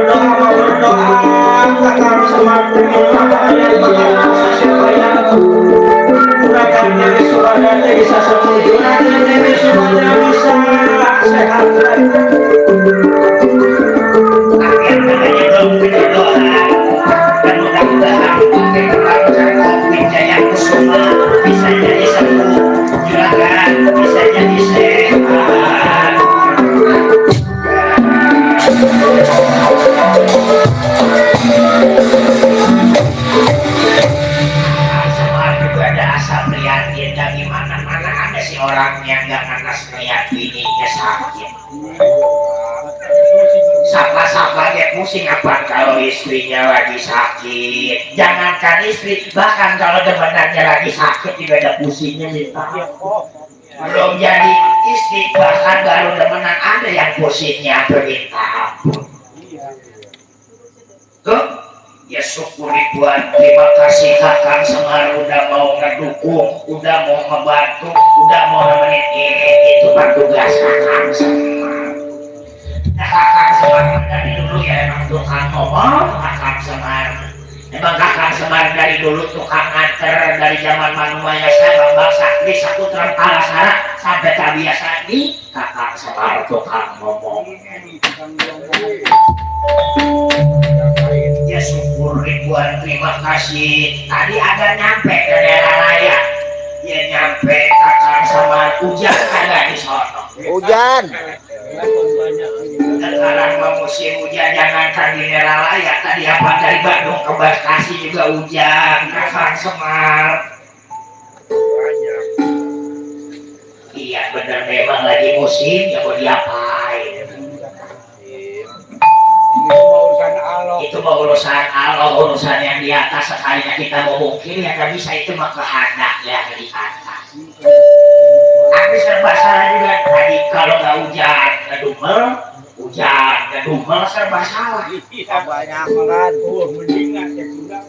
berdoa kakang Semar supaya Juragan Dewi Suradana bisa sembuh, Juragan Dewi Suradana bisa sehat lagi. Akhir namanya belum berdoa dan mudah-mudahan Kembang Cangkok Wijaya Kusuma bisa jadi sembuh, Juragan bisa jadi sehat. Semua juga ada asal prihatin dari mana-mana ada si orang yang gak nanas ngeliat bininya sakit. Siapa-siapa dia pusing apa kalau istrinya lagi sakit. Jangankan istri, bahkan kalau temenannya lagi sakit juga ada pusingnya minta. Belum jadi istri, bahkan baru temenan ada yang pusingnya minta ampun. Tuh, ya syukur ribuan, terima kasih Kakang Semar udah mau ngedukung, udah mau ngebantu, udah mau nemenin ini itu kan tugas Kakang Semar. Nah, Kakang Semar dari dulu ya emang tukang ngomong, Kakang Semar. Emang Kakang Semar dari dulu tukang nganter dari zaman Manumaya saya Bambang Sakti satu terengkala syarat sampai terbiasa di Kakang Semar tukang ngomong. Ya syukur ribuan terima kasih. Tadi ada nyampe ke daerah raya. Ya nyampe Kakang Semar hujan ada di sono. Hujan. Sekarang mau musim hujan jangankan di daerah raya. Tadi apa dari Bandung ke Bekasi juga hujan. Kakang Semar. Iya bener memang lagi musim ya mau diapain. Itu mau urusan Allah, urusan yang di atas. Sekalinya kita mau mungkin yang gak bisa itu mah kehendak yang di atas. Tapi serba salah juga tadi kalau nggak hujan ngedumel, hujan ngedumel serba salah. Banyak makan. Mendingan ya sudah.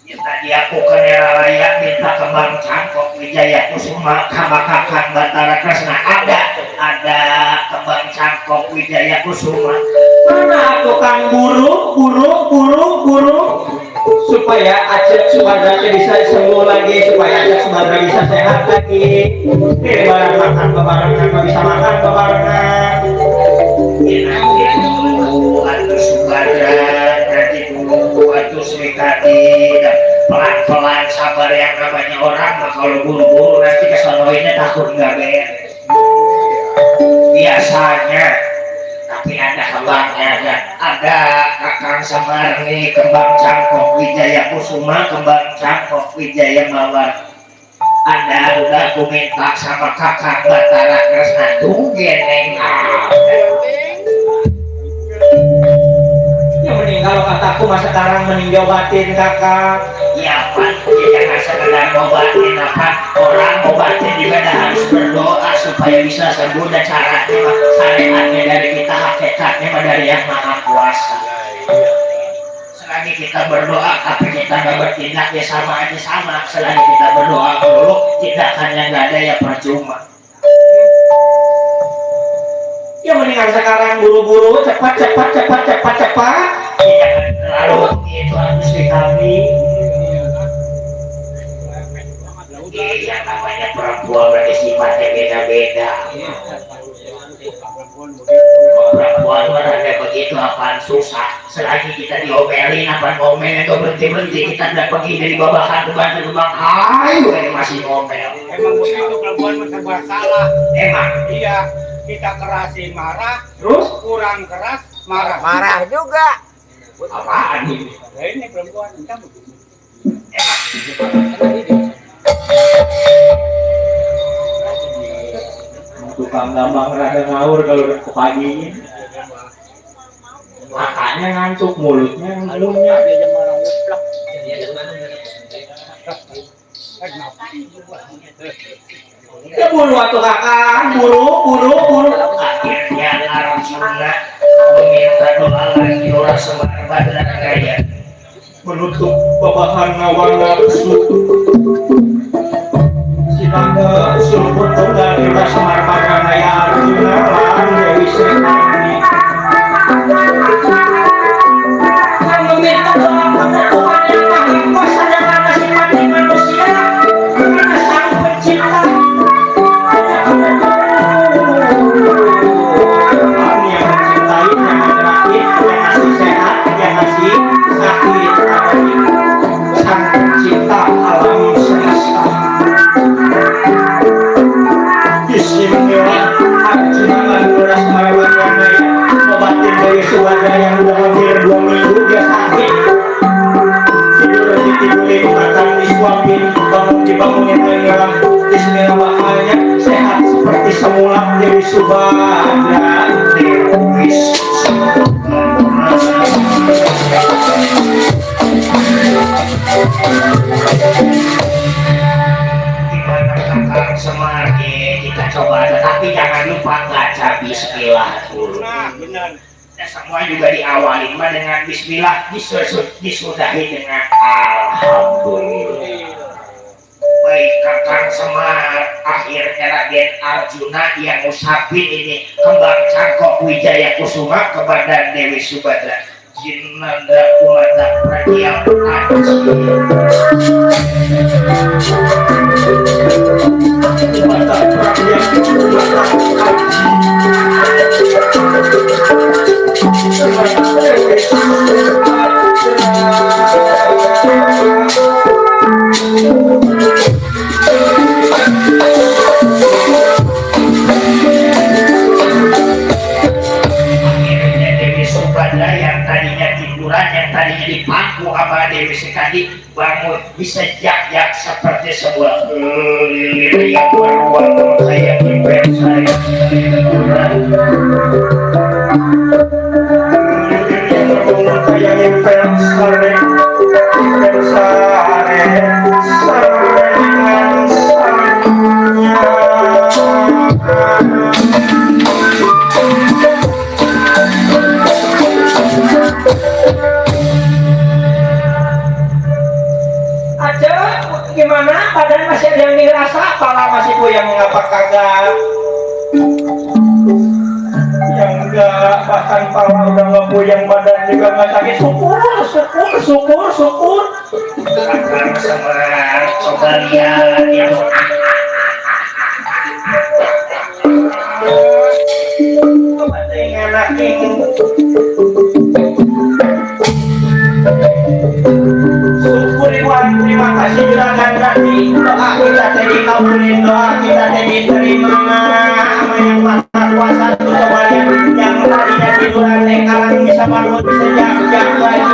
Ya, tadi aku ke daerah raya minta Kembang Cangkok Wijaya Kusuma sama Kakang Batara Kresna ada Kembang Cangkok Wijaya Kusuma. Mana tukang buru supaya Aceh Subadra bisa sembuh lagi, supaya Aceh Subadra bisa sehat lagi. Barang makan bebarengan, bisa makan bebarengan. Atus Subadra nanti dulu atus Mikati pelan-pelan sabar yang namanya orang mah kalau buru-buru nanti kesonoinnya takut nggak beres biasanya. Tapi ada kembangnya ada Kakang Semar nih Kembang Cangkok Wijaya Kusuma, Kembang Cangkok Wijaya Mawar. Anda udah aku minta sama Kakang Batara Kresna tuh geneng Ya mending kalau kataku mah sekarang mending diobatin kakak. ya Pak, ya jangan sekedar ngobatin apa orang ngobatin juga harus berdoa supaya bisa sembuh dan caranya mah syariatnya dari kita, hakikatnya mah dari yang maha kuasa. Selagi kita berdoa tapi kita nggak bertindak ya sama aja sama. Selagi kita berdoa dulu tindakannya nggak ada ya percuma. Ya mendingan sekarang buru-buru cepat. Ya, jangan terlalu itu harus dikami. Iya namanya perempuan berarti sifatnya beda-beda. Perempuan berada begitu apaan susah. Selagi kita diomelin apaan ngomel itu berhenti kita udah pergi dari babakan ke bang. Ayo ini masih ngomel. Emang begitu perempuan serba salah. Emang Iya, kita kerasin marah, Terus kurang keras marah. Marah juga. apaan ini? Nah, ini perempuan entah begitu. tukang gampang rada ngawur kalau udah ke pagi. Makanya ngantuk, mulutnya ngulungnya. Ya buru atuh kakak, buru. Akhirnya Arjuna meminta doa lagi orang Semar Badragaya Menutup babahan ngawang Sinangga sulput dari Semar Badragaya Arjuna lan Dewi Sri baca bismillah dulu. Nah, benar. Nah, semua juga diawali dengan bismillah, disudahi dengan alhamdulillah. Baik Kakang Semar, akhirnya Raden Arjuna yang musafir ini kembang Cangkok Wijaya Kusuma kepada Dewi Subadra. Jinanda Kumata Pragyam Aji. Kumata Pragyam yang tadinya tiduran, yang tadinya dipangku sama Dewi Sekadi bangun disejak-jak seperti sebuah lilin yang beruang kayak impen saya. Kayak impen sare, impen sare, sare dengan sarenya. Gimana? Badan masih ada yang dirasa? Kepala masih goyang, mengapa kagak? Yang enggak, bahkan pala udah nggak goyang, badan juga nggak sakit. Syukur. Kakang Semar, coba lihat yang Coba enak ini. Syukur Iwan, terima kasih juragan tadi. Doa kita tadi kabulin, doa kita tadi terima sama yang maha kuasa tuh semuanya. Yang tadinya tiduran sekarang bisa bangun, bisa jak lagi.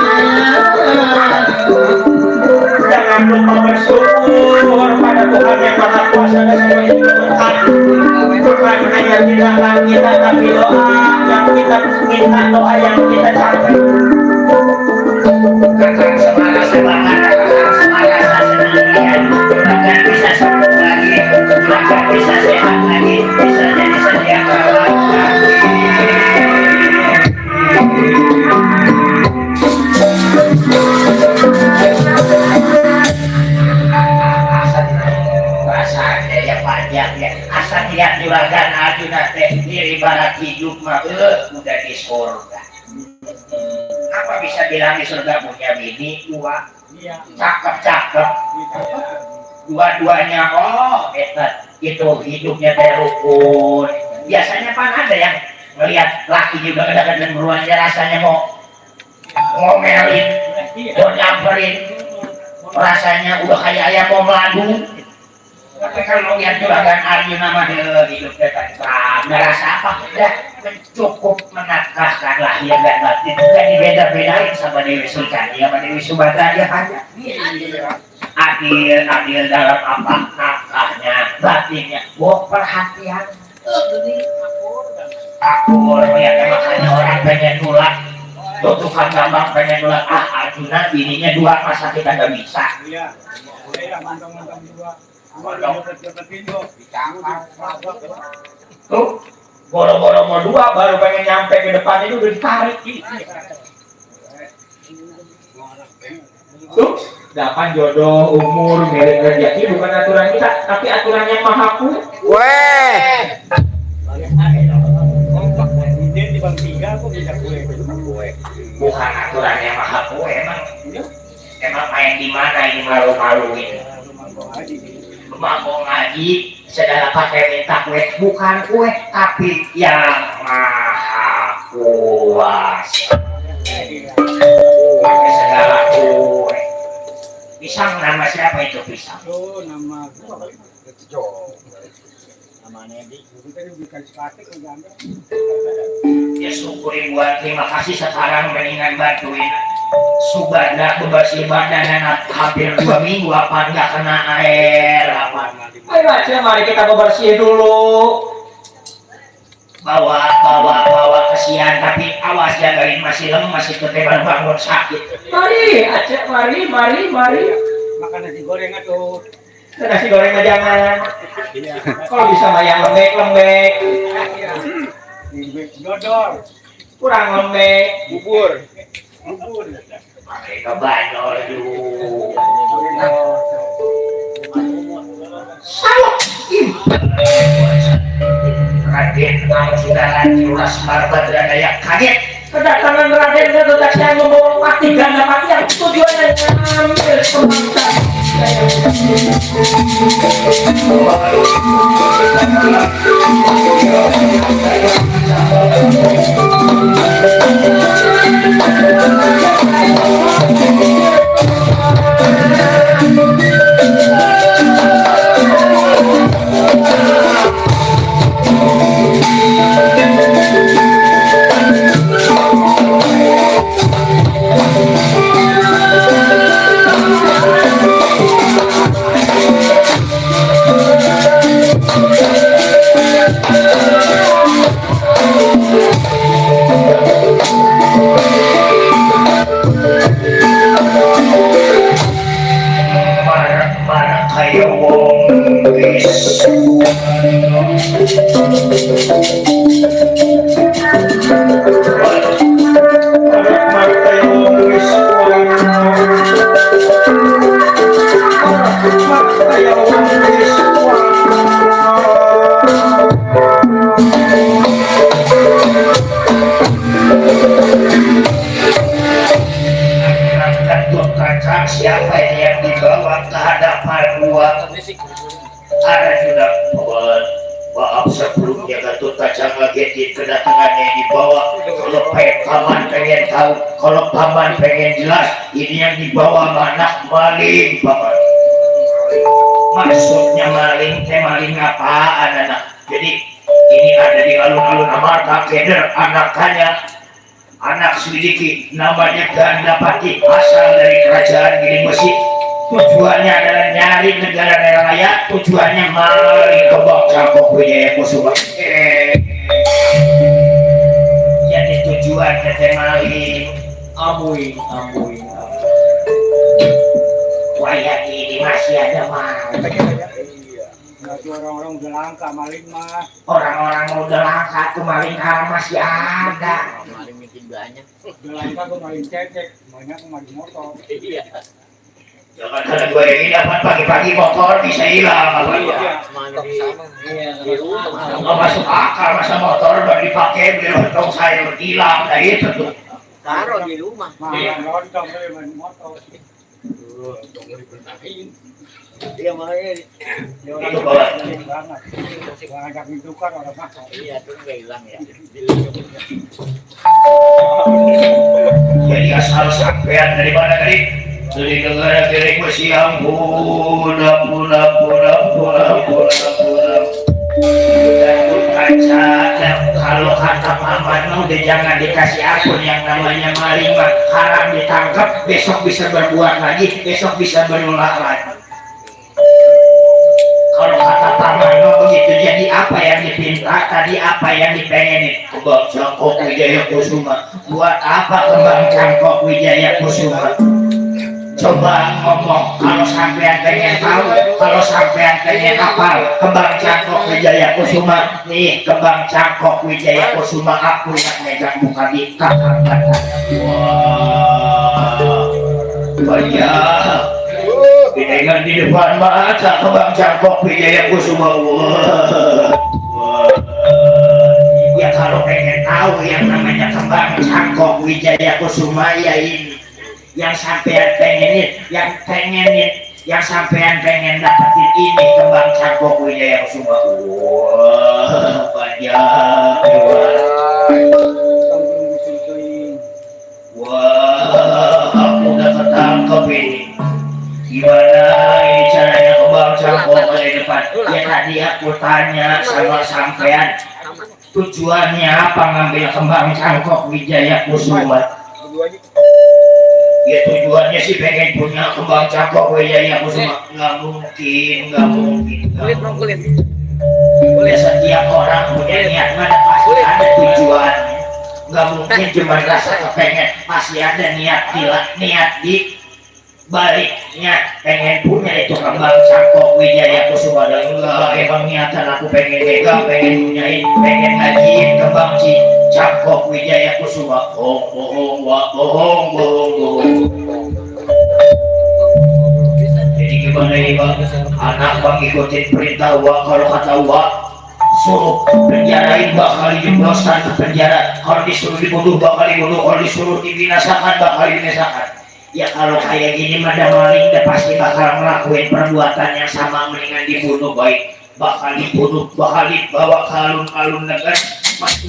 Jangan lupa bersyukur pada Tuhan yang maha kuasa dan semua yang Tuhan. Bukan hanya tindakan kita tapi doa yang kita minta, doa yang kita capai. Kakang Semar semangat, Kakang Semar senang Kakang bisa sembuh lagi, Kakang bisa sehat lagi, bisa jadi sedia kala rasanya ya panjang ya. Asal lihat juragan Arjuna teh diri barat hidup mah udah di surga. Apa bisa bilang di surga punya bini dua, cakep, dua-duanya itu hidupnya teh rukun. Biasanya kan ada yang melihat laki juga kadang-kadang dan beruangnya rasanya mau ngomelin, mau nyamperin, rasanya udah kayak ayam mau meladu. Tapi kalau lihat juragan Arjuna mah hidupnya tentram, nggak rasa apa, udah cukup menakahkan lahir dan batin. Udah dibeda-bedain sama Dewi Sultani, sama Dewi Subadra dia hanya adil dalam apa nakahnya, batinnya, perhatian. Akur, ya makanya orang pengen nulak, tukang gambar pengen nulak. Arjuna bininya dua, masa kita nggak bisa? Iya, mantap juga. Tuh, boro-boro mau dua baru pengen nyampe ke depan itu udah ditarik. Tuh, dapat jodoh, umur, milik rezeki bukan aturan kita, tapi aturan yang maha kuat. Weh. Di Bang Tiga kok bisa kue. Bukan aturan yang maha kuat, emang main di mana ini malu-maluin. Mau ngaji sedang pakai minta kue, bukan kue tapi yang maha kuasa. Pakai segala kue. Pisang nama siapa itu pisang? Oh, nama Ya syukuri buat terima kasih sekarang mendingan bantuin Subadra bebersih badan hampir 2 minggu apa nggak kena air apa. Ayo baca, mari kita bebersih dulu. Bawa kesian tapi awas jagain masih lemah, masih keteban bangun sakit. Mari, Aceh, mari. makan nasi goreng atuh. Nasi goreng mah jangan. Iya. Kalau bisa mah yang lembek-lembek. Dodol. Kurang lembek. Bubur. Bubur. pakai kebanol dulu. Salok. Raden mau sudah lanjuras marbat ada yang kaget. Kedatangan Raden Gatot yang membawa pati ganda mati yang tujuannya ngambil pemangsa. Marah-marah kayak wong wis. Ketuk kaca siapa yang dibawa ke hadapan gua? Ada sudah maaf sebelumnya Gatot Kaca ngagetin kedatangannya dibawa. Kalau paman pengen tahu, kalau paman pengen jelas, ini yang dibawa anak maling paman. Maksudnya maling, maling apaan anak? Jadi ini ada di alun-alun Amarta Keder anakannya. Anak selidiki namanya Gandapati asal dari kerajaan Giling Besi. Tujuannya adalah nyari negara raya, tujuannya maling ke Bangsa Wijaya Kusuma. Jadi tujuannya maling Amuing. wayang ini masih ada maling. Berarti orang-orang udah langka maling mah. Orang-orang udah langka tuh maling masih ada. Maling makin banyak. Udah langka gue maling cecek, banyak gue maling motor. Iya. Jangan ada gue ini dapat pagi-pagi motor bisa hilang. Maling sama. Iya. Di rumah. Nggak masuk akal masa motor udah dipakai beli lontong sayur hilang kayak gitu tuh. Taruh di rumah. Malah lontong gue main motor. Iya makanya Dia orang Itu bawa. banget. Gak ngajak ditukar orang mahal. iya tuh nggak hilang ya. Jadi asal sampean dari mana tadi? Dari negara Giling Besi yang pula. Gatot Kaca dan kalau kata paman udah jangan dikasih akun yang namanya maling mah haram ditangkap, besok bisa berbuat lagi, besok bisa berulang lagi. Kalau kata paman begitu, jadi apa yang dipinta tadi, apa yang dipengenin? Kembang Cangkok Wijaya Kusuma. Buat apa kembang Cangkok Wijaya Kusuma? Coba ngomong, kalau sampean pengen tahu, kalau sampean pengen hafal kembang Cangkok Wijaya Kusuma, nih kembang Cangkok Wijaya Kusuma aku yang megang buka di kakak kata. Wah, banyak. Dengan di depan mata kembang Cangkok Wijaya Kusuma. Wah. Ya kalau pengen tahu yang namanya kembang Cangkok Wijaya Kusuma ya ini. Yang sampean pengenin, yang sampean pengen dapetin ini kembang Cangkok Wijaya Kusuma. Wah, banyak. Wah, aku udah ketangkep ini. Gimana ini caranya kembang Cangkok di depan? Ya tadi aku tanya sama sampean, tujuannya apa ngambil kembang Cangkok Wijaya Kusuma? Ya tujuannya sih pengen punya kembang Cangkok Wijaya Kusuma. Nggak mungkin. Kulit. Ya setiap orang punya niat, mana pasti ada tujuan. Nggak mungkin cuma rasa kepengen, pasti ada niat di baliknya pengen punya itu kembang Cangkok Wijaya Kusuma dan enggak emang niatan aku pengen megang pengen punyain pengen ngajiin kembang Cangkok Wijaya Kusuma bohong jadi gimana ini bang anak bang ikutin perintah wa kalau kata wa suruh penjarain bakal dijebloskan ke penjara kalau disuruh dibunuh bakal dibunuh kalau disuruh dibinasakan bakal dibinasakan. Ya kalau kayak gini mah maling dan pasti bakal ngelakuin perbuatan yang sama mendingan dibunuh baik bakal dibunuh bakal dibawa ke alun-alun negara pasti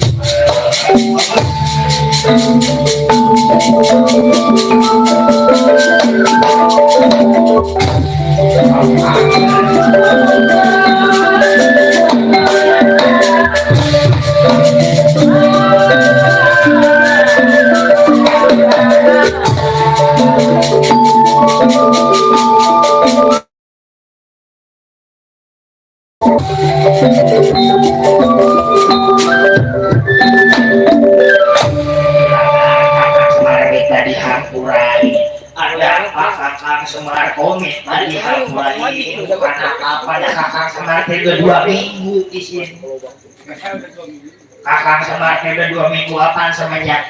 kita dihampurai ada apa Kakang Semar komit tadi hampurai karena apa ada Kakang Semar udah 2 minggu di sini Kakang Semar udah 2 minggu apaan semenjak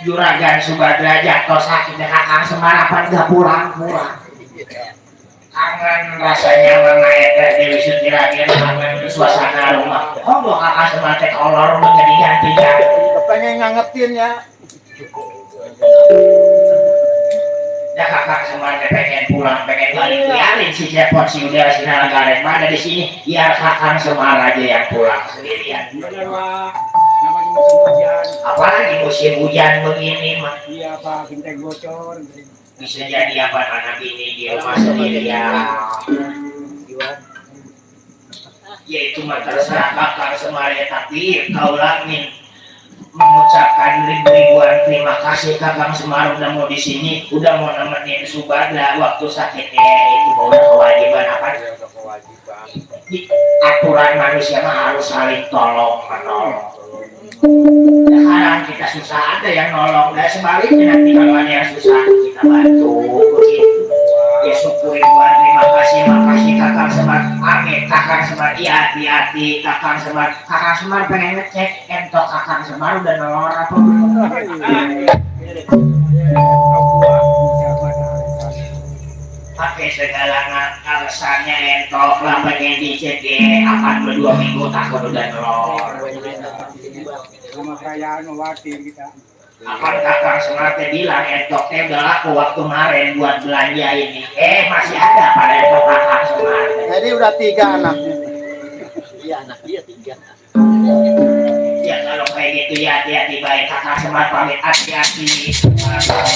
Juragan Subadra jatuh sakit Kakang Semar apa nggak pulang-pulang kangen rasanya mengayak Dewi Sutiragen kangen suasana rumah mau Kakang Semar kolor udah diganti-ganti pengen ngangetin ya. Ya Kakang Semar pengen pulang pengen balik biarin si Cepot si udara si Nalagaren mana di sini biar Kakang Semar aja yang pulang sendirian. Bener Pak, namanya musim hujan. Apalagi musim hujan begini mah Iya Pak, genteng bocor. bisa jadi apa anak ini di rumah sendirian. Ya itu mah terserah Kakang Semar ya tapi kaulah min mengucapkan ribuan terima kasih Kakang Semar udah mau di sini, udah mau nemenin Subadra waktu sakitnya itu udah kewajiban apa? Di aturan manusia mah harus saling tolong menolong. Sekarang kita susah ada yang nolong, dan sebaliknya nanti kalau ada yang susah kita bantu begitu. Ya syukurin buat terima kasih makasih Kakang Semar. Amin Kakang Semar iya hati-hati Kakang Semar pengen ngecek entok Kakang Semar udah nolong apa belum. Pakai segala alasannya entok lah pengen dicek akan 2 minggu takut udah nolong. Sama perayaan mewakil kita. Apa Kakang Semar bilang entoknya udah laku waktu kemarin buat belanja ini masih ada pada entok Kakang Semar. Jadi udah 3 anaknya. Iya anak dia 3. Ya kalau kayak gitu ya hati-hati baik Kakang Semar pamit hati-hati. Semoga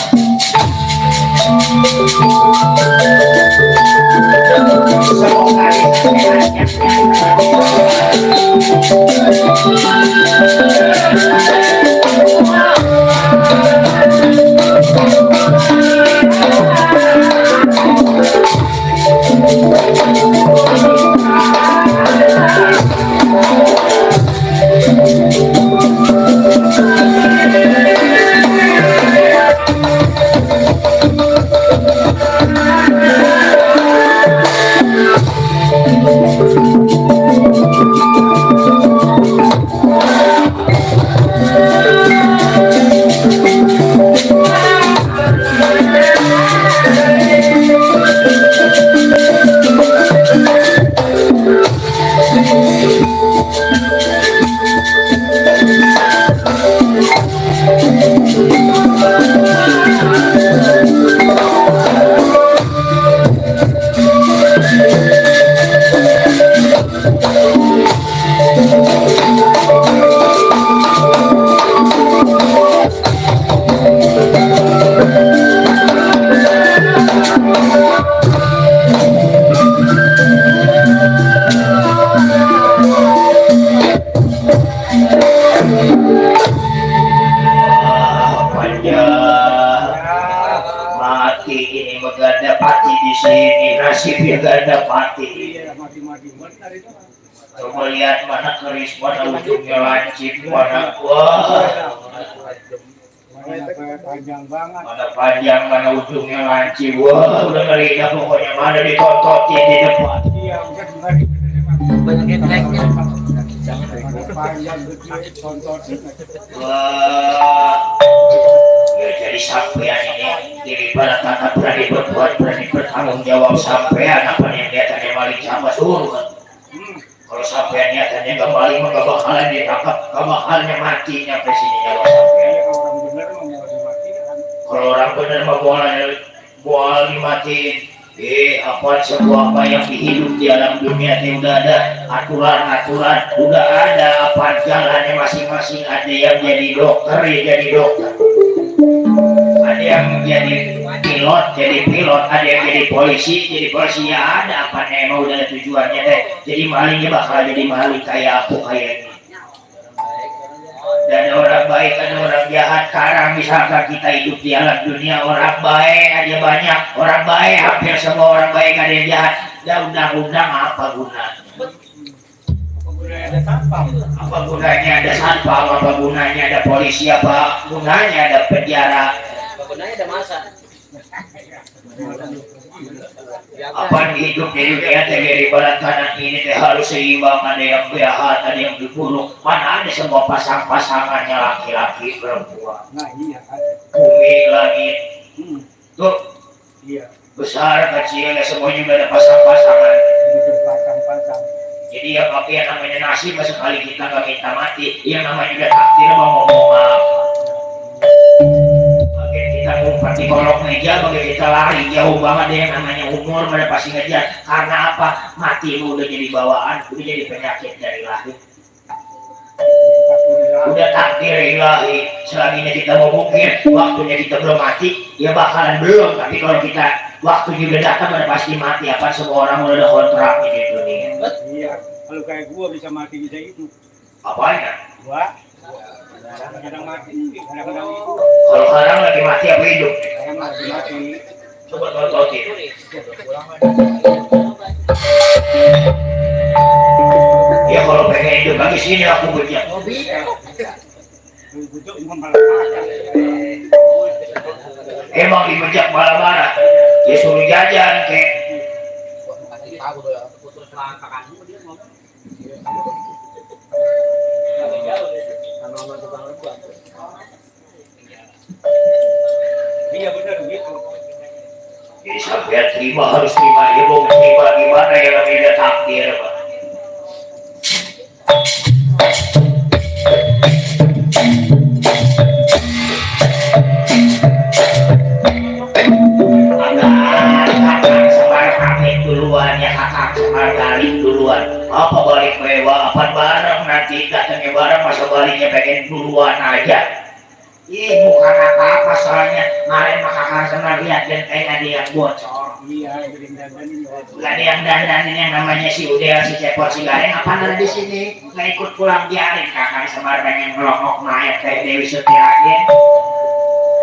mati ini meganda pati di sini nasibnya ganda pati. Iya, mati-mati benar itu. Coba lihat mana keris, mana ujungnya lancip, mana wah. Mana panjang banget. Mana panjang, mana ujungnya lancip. Wah, udah ngeri dah pokoknya. Mana ditontotin di depan. Iya, udah dibagi. Banyak gebleknya. Panjang gede, tontotin. Wah, ya jadi sampean ini pada kata berani berbuat, berani bertanggung jawab sampean apa yang niatannya maling sama suruh. Kalau sampean niatannya gak maling, gak bakalan ditangkap, gak bakalan mati nyampe sini nyawa sampean. Orang bener mau dimatikan. Kalau orang bener mah boleh dimatiin. Apa sebuah apa yang hidup di alam dunia ini udah ada aturan-aturan, udah ada apa jalannya masing-masing. Ada yang jadi dokter, ya jadi dokter. Ada yang jadi pilot, ada yang jadi polisi ya ada apa nih, emang udah ada tujuannya deh. Jadi malingnya bakal jadi maling kayak aku kayak ini. Dan orang baik, ada orang jahat. Sekarang misalkan kita hidup di alam dunia, orang baik aja banyak, orang baik hampir semua orang baik, ada yang jahat. Dan undang-undang apa gunanya? Ada satpam. Apa gunanya ada satpam? Apa gunanya ada polisi? Apa gunanya ada penjara? Gunanya ada masa. Apa hidup di dunia dari barat kanan ini harus seimbang, ada yang jahat, ada yang dibunuh. Mana ada semua pasang-pasangannya laki-laki perempuan. Nah iya ada. Bumi langit tuh Iya. besar kecil ya semuanya juga ada pasang-pasangan. Berpasang-pasang. Jadi ya pakai yang namanya nasib, sekali kita nggak minta mati, yang namanya juga takdir mau ngomong apa. Kita ngumpet di kolong meja, bagi kita lari jauh banget deh, yang namanya umur pada pasti ngejar. Karena apa? Mati lu udah jadi bawaan, udah jadi penyakit dari lahir. Udah takdir ilahi. Selagi kita mau mungkin waktunya kita belum mati, ya bakalan belum. Tapi kalau kita waktunya udah datang, udah pasti mati. Apa semua orang udah ada kontraknya di dunia. Iya. Kalau kayak gua bisa mati bisa itu. Apanya? Gua kadang mati, kadang-kadang itu. Kalau sekarang lagi mati apa hidup? Kadang lagi mati. Coba tontonin. Ya kalau pengen hidup lagi sini aku bejak. Butuh membalas. Emang dibejak malah marah. Ya suruh jajan kek. Iya benar gitu. Jadi sampai terima, harus terima. Ya mau terima gimana ya, namanya takdir Pak. Kakak semar pamit duluan ya, kakak semar balik duluan. Apa balik mewah, apa bareng nanti datangnya bareng, masa baliknya pengen duluan aja. Ih, bukan apa-apa soalnya kemarin mah kakak semar lihat genteng ada yang bocor. Iya, yang dandanin. Gak ada yang dandanin yang namanya si Udel, si Cepot, si Gareng. Apa ada di sini? Nggak ikut pulang biarin kakak semar pengen ngelokok mayat kayak Dewi Setiakin.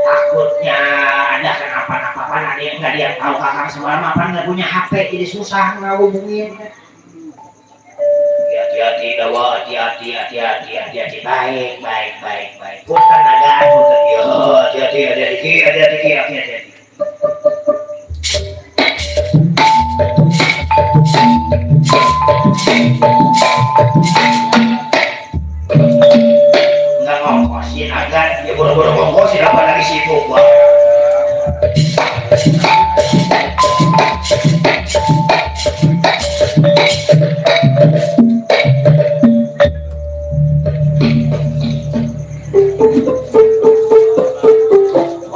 Takutnya ada kenapa-napa, ada yang nggak dia tahu kakak semar mah nggak punya HP, jadi susah ngehubungin. Hati-hati dawa, hati-hati, baik. Bukan nagaan, bukan yo, hati-hati. Nggak ngongkosin agan, ya buru-buru ngongkosin apa lagi sibuk gua.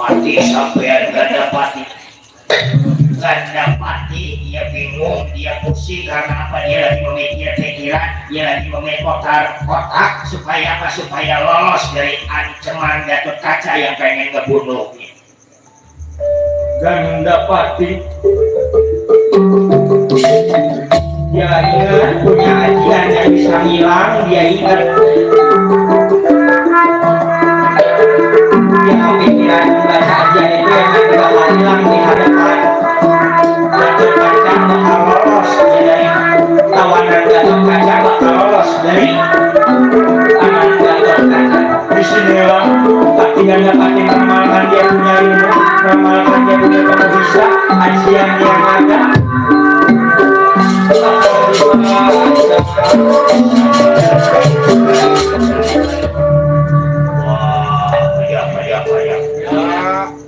Mati sampean gak dapati, dia bingung, dia pusing karena apa, dia lagi memikir pikiran, dia lagi memutar otak supaya apa, supaya lolos dari ancaman Gatot Kaca yang pengen ngebunuhnya. Dan dapati dia ingat punya ajian yang bisa hilang, dia ingat dia kepikiran baca ajian itu yang nanti bakal hilang di hadapan Gatot Kaca, bakal lolos dia dari tawanan Gatot Kaca, bakal lolos dari tangan Gatot Kaca. Disinilah Sakti dan dapati mengamalkan dia ramalkan dia punya kalau bisa ajian yang ada.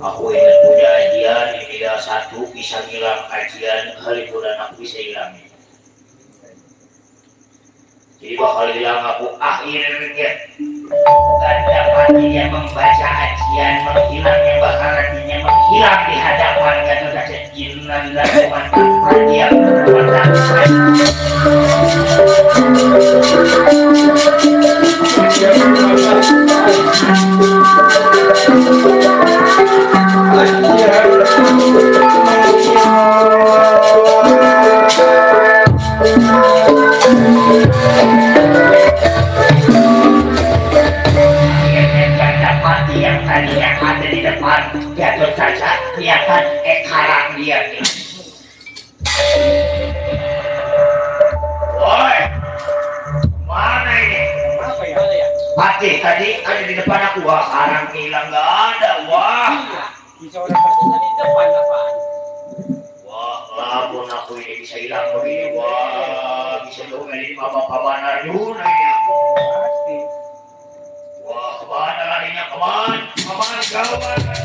Aku ingat punya ajian ini ya satu bisa hilang ajian halimunan aku bisa hilang. Jadi bakal hilang aku akhirnya dan dapat dia membaca ajian menghilang yang bakal nantinya menghilang di hadapan Gatot Kaca Jinan dan memantapkan dia yang tadinya ada di depan Gatot Kaca kelihatan ekarang dia nih. Woi, mana ini? Apa ya? Patih tadi ada di depan aku, wah sekarang hilang nggak ada, wah. Bisa orang satu Di depan apaan? Wah, labun aku ini bisa hilang begini, wah bisa dong ini bapak-bapak Narjuna ini aku. pasti. Wah, kemana larinya, kemana gawat, kemana.